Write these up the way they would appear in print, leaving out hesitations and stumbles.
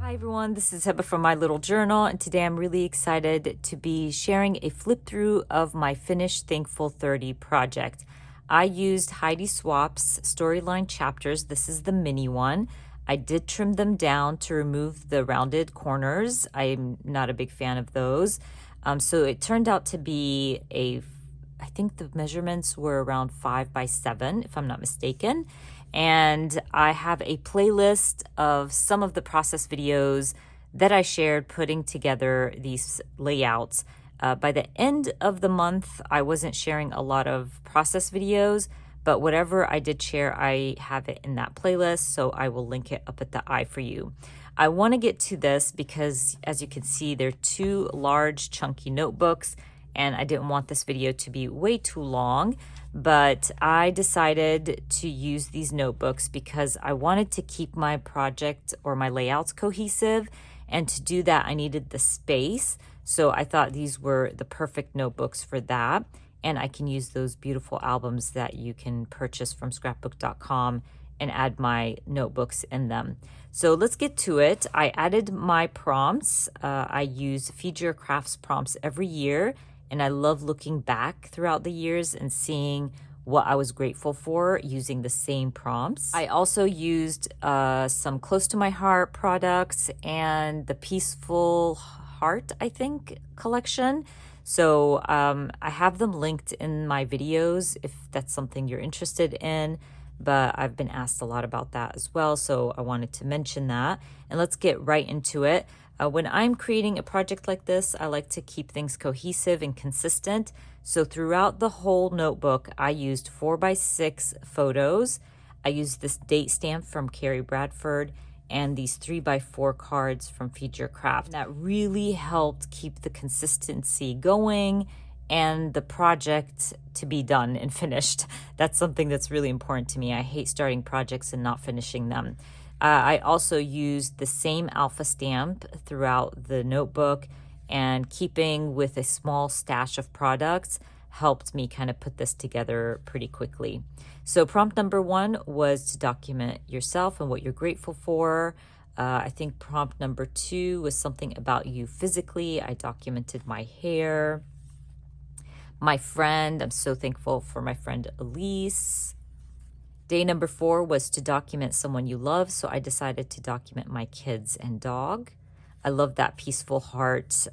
Hi everyone, this is Heba from My Little Journal, and today I'm really excited to be sharing a flip through of my finished Thankful 30 project. I used Heidi Swapp's storyline chapters. This is the mini one. I did trim them down to remove the rounded corners. I'm not a big fan of those. So it turned out to be I think the measurements were around 5 by 7, if I'm not mistaken. And I have a playlist of some of the process videos that I shared putting together these layouts. By the end of the month, I wasn't sharing a lot of process videos, but whatever I did share, I have it in that playlist, so I will link it up at the eye for you. I want to get to this because, as you can see, they're two large chunky notebooks, and I didn't want this video to be way too long, but I decided to use these notebooks because I wanted to keep my project or my layouts cohesive, and to do that I needed the space. So I thought these were the perfect notebooks for that, and I can use those beautiful albums that you can purchase from scrapbook.com and add my notebooks in them. So let's get to it. I added my prompts. I use Feed Your Crafts prompts every year, and I love looking back throughout the years and seeing what I was grateful for using the same prompts. I also used some Close to My Heart products and the Peaceful Heart, I think, collection. So I have them linked in my videos if that's something you're interested in, but I've been asked a lot about that as well, so I wanted to mention that. And let's get right into it. When I'm creating a project like this, I like to keep things cohesive and consistent. So throughout the whole notebook, I used 4x6 photos. I used this date stamp from Carrie Bradford and these 3x4 cards from Feed Your Craft. That really helped keep the consistency going and the project to be done and finished. That's something that's really important to me. I hate starting projects and not finishing them. I also used the same alpha stamp throughout the notebook, and keeping with a small stash of products helped me kind of put this together pretty quickly. So prompt number 1 was to document yourself and what you're grateful for. I think prompt number 2 was something about you physically. I documented my hair. My friend, I'm so thankful for my friend Elise. Day number 4 was to document someone you love, so I decided to document my kids and dog. I love that Peaceful Heart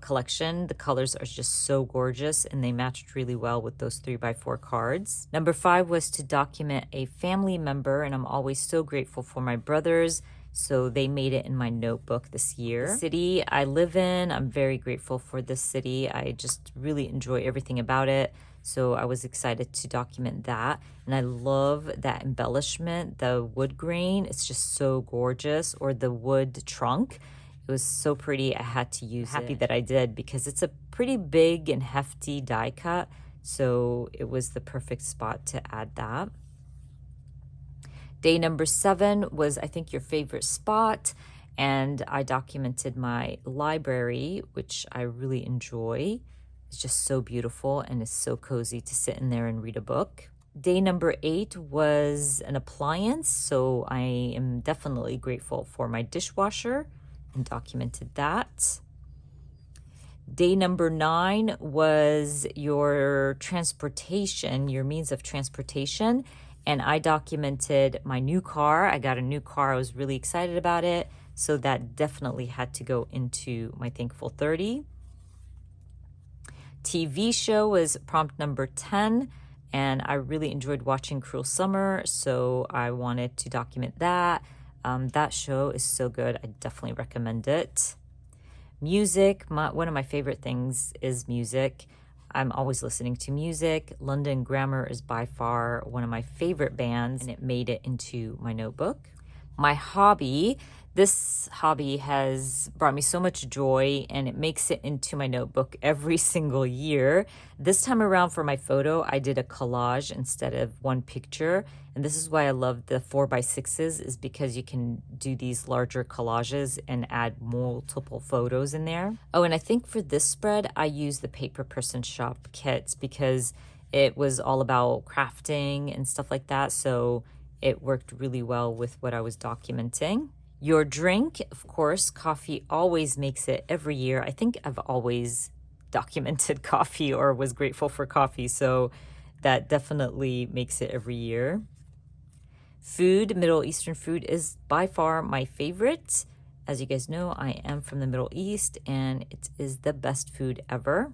collection. The colors are just so gorgeous, and they matched really well with those 3x4 cards. Number 5 was to document a family member, and I'm always so grateful for my brothers, so they made it in my notebook this year. The city I live in, I'm very grateful for this city. I just really enjoy everything about it. So I was excited to document that. And I love that embellishment, the wood grain. It's just so gorgeous. Or the wood trunk. It was so pretty. I had to use it. Happy that I did, because it's a pretty big and hefty die cut. So it was the perfect spot to add that. Day number 7 was, I think, your favorite spot. And I documented my library, which I really enjoy. It's just so beautiful, and it's so cozy to sit in there and read a book. Day number 8 was an appliance, so I am definitely grateful for my dishwasher and documented that. Day number 9 was your transportation, your means of transportation, and I documented my new car. I got a new car. I was really excited about it, so that definitely had to go into my Thankful 30. TV show was prompt number 10, and I really enjoyed watching Cruel Summer, so I wanted to document that. That show is so good. I definitely recommend it. Music, one of my favorite things is music. I'm always listening to music. London Grammar is by far one of my favorite bands, and it made it into my notebook. My hobby, this hobby has brought me so much joy, and it makes it into my notebook every single year. This time around for my photo, I did a collage instead of one picture. And this is why I love the 4x6s, is because you can do these larger collages and add multiple photos in there. Oh, and I think for this spread, I use the Paper Person Shop kits because It was all about crafting and stuff like that, so it worked really well with what I was documenting. Your drink, of course, coffee always makes it every year. I think I've always documented coffee or was grateful for coffee, so that definitely makes it every year. Food, Middle Eastern food is by far my favorite. As you guys know, I am from the Middle East and it is the best food ever.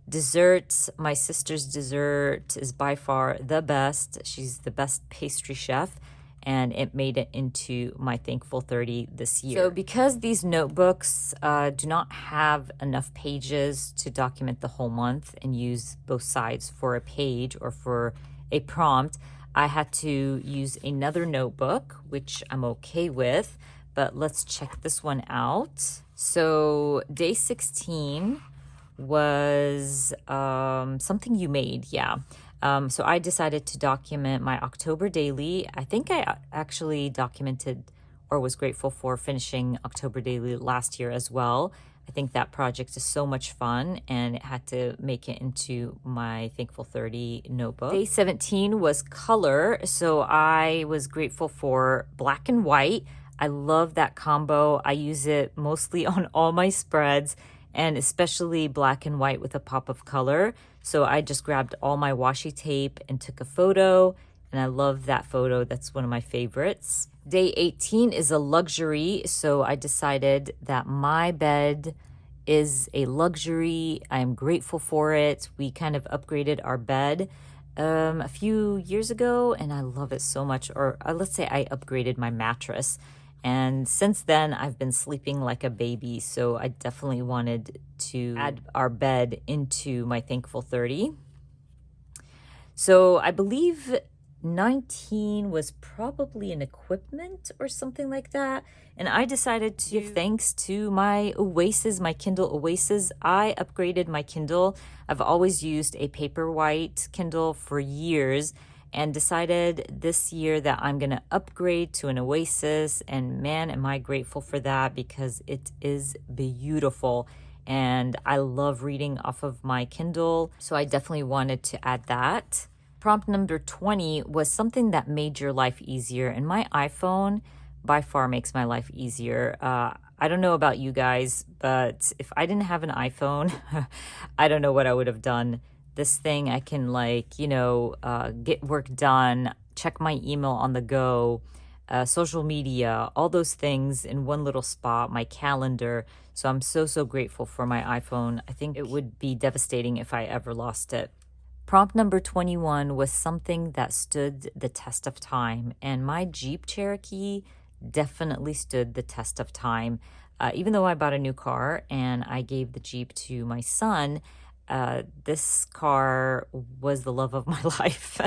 Desserts, my sister's dessert is by far the best. She's the best pastry chef and it made it into my Thankful 30 this year. So because these notebooks do not have enough pages to document the whole month and use both sides for a page or for a prompt, I had to use another notebook, which I'm okay with, but let's check this one out. So day 16 was something you made, yeah. So I decided to document my October daily. I think I actually documented or was grateful for finishing October daily last year as well. I think that project is so much fun and it had to make it into my Thankful 30 notebook. Day 17 was color. So I was grateful for black and white. I love that combo. I use it mostly on all my spreads and especially black and white with a pop of color. So I just grabbed all my washi tape and took a photo, and I love that photo. That's one of my favorites. Day 18 is a luxury, so I decided that my bed is a luxury. I am grateful for it. We kind of upgraded our bed a few years ago, and I love it so much. Or let's say I upgraded my mattress. And since then, I've been sleeping like a baby. So I definitely wanted to add our bed into my Thankful 30. So I believe 19 was probably an equipment or something like that. And I decided to give thanks to my Oasis, my Kindle Oasis. I upgraded my Kindle. I've always used a Paperwhite Kindle for years and decided this year that I'm going to upgrade to an Oasis. And man, am I grateful for that because it is beautiful. And I love reading off of my Kindle. So I definitely wanted to add that. Prompt number 20 was something that made your life easier. And my iPhone by far makes my life easier. I don't know about you guys, but if I didn't have an iPhone, I don't know what I would have done. This thing, I can get work done, check my email on the go, social media, all those things in one little spot, my calendar. So I'm so grateful for my iPhone. I think it would be devastating if I ever lost it. Prompt number 21 was something that stood the test of time. And my Jeep Cherokee definitely stood the test of time. Even though I bought a new car and I gave the Jeep to my son, this car was the love of my life.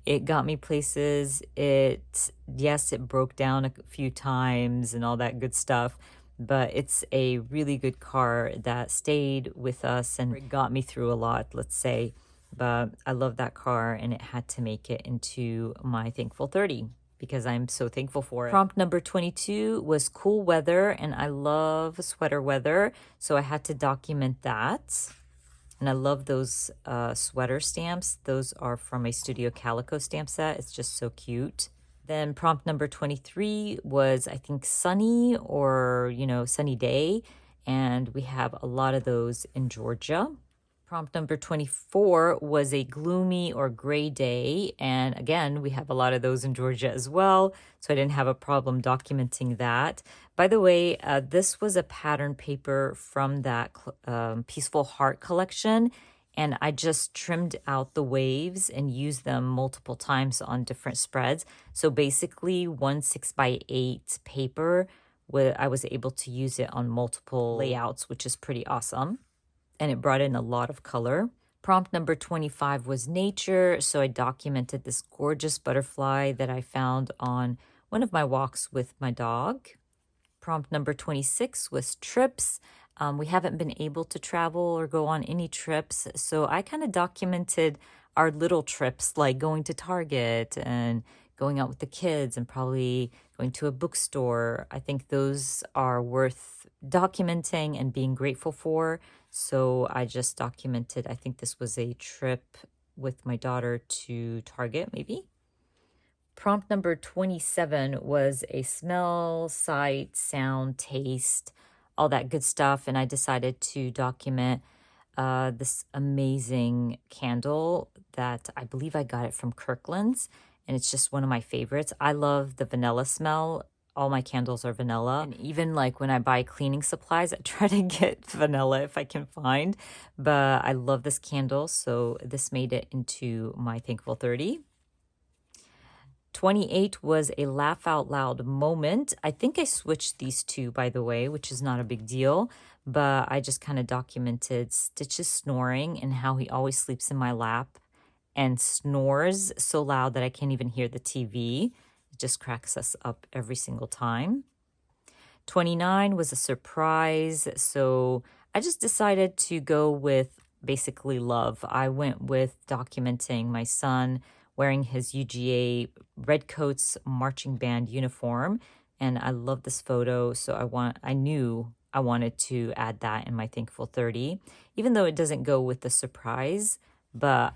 It got me places. Yes, it broke down a few times and all that good stuff, but it's a really good car that stayed with us and it got me through a lot, let's say. But I love that car and it had to make it into my Thankful 30 because I'm so thankful for it. Prompt number 22 was cool weather, and I love sweater weather, so I had to document that. And I love those sweater stamps. Those are from a Studio Calico stamp set. It's just so cute. Then prompt number 23 was, I think, sunny or, sunny day. And we have a lot of those in Georgia. Prompt number 24 was a gloomy or gray day. And again, we have a lot of those in Georgia as well. So I didn't have a problem documenting that. By the way, this was a pattern paper from that Peaceful Heart collection. And I just trimmed out the waves and used them multiple times on different spreads. So basically, one 6x8 paper, I was able to use it on multiple layouts, which is pretty awesome. And it brought in a lot of color. Prompt number 25 was nature. So I documented this gorgeous butterfly that I found on one of my walks with my dog. Prompt number 26 was trips. We haven't been able to travel or go on any trips. So I kind of documented our little trips, like going to Target and going out with the kids and probably going to a bookstore. I think those are worth documenting and being grateful for. So I just documented, I think this was a trip with my daughter to Target, maybe. Prompt number 27 was a smell, sight, sound, taste, all that good stuff. And I decided to document this amazing candle that I believe I got it from Kirkland's. And it's just one of my favorites. I love the vanilla smell. All my candles are vanilla. And even like when I buy cleaning supplies, I try to get vanilla if I can find. But I love this candle. So this made it into my Thankful 30. 28 was a laugh out loud moment. I think I switched these two, by the way, which is not a big deal, but I just kind of documented Stitch's snoring and how he always sleeps in my lap and snores so loud that I can't even hear the TV. It just cracks us up every single time. 29 was a surprise, so I just decided to go with basically love. I went with documenting my son wearing his UGA Redcoats marching band uniform, and I love this photo, so I knew I wanted to add that in my Thankful 30, even though it doesn't go with the surprise, but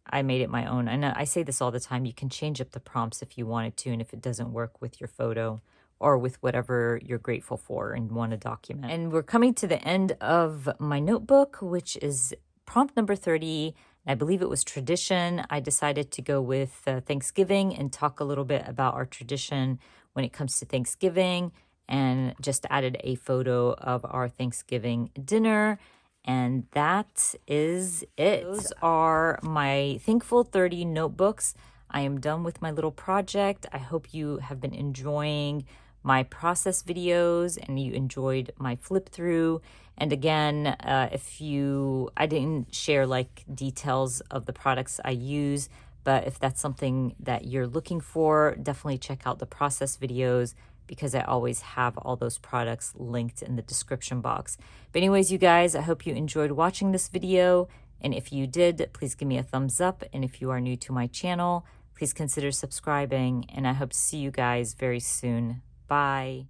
I made it my own. And I say this all the time, you can change up the prompts if you wanted to, and if it doesn't work with your photo or with whatever you're grateful for and want to document. And we're coming to the end of my notebook, which is prompt number 30. I believe it was tradition. I decided to go with Thanksgiving and talk a little bit about our tradition when it comes to Thanksgiving, and just added a photo of our Thanksgiving dinner. And that is it. Those are my Thankful 30 notebooks. I am done with my little project. I hope you have been enjoying my process videos and you enjoyed my flip through. And again, I didn't share like details of the products I use, but if that's something that you're looking for, definitely check out the process videos, because I always have all those products linked in the description box. But anyways, you guys, I hope you enjoyed watching this video. And if you did, please give me a thumbs up. And if you are new to my channel, please consider subscribing. And I hope to see you guys very soon. Bye.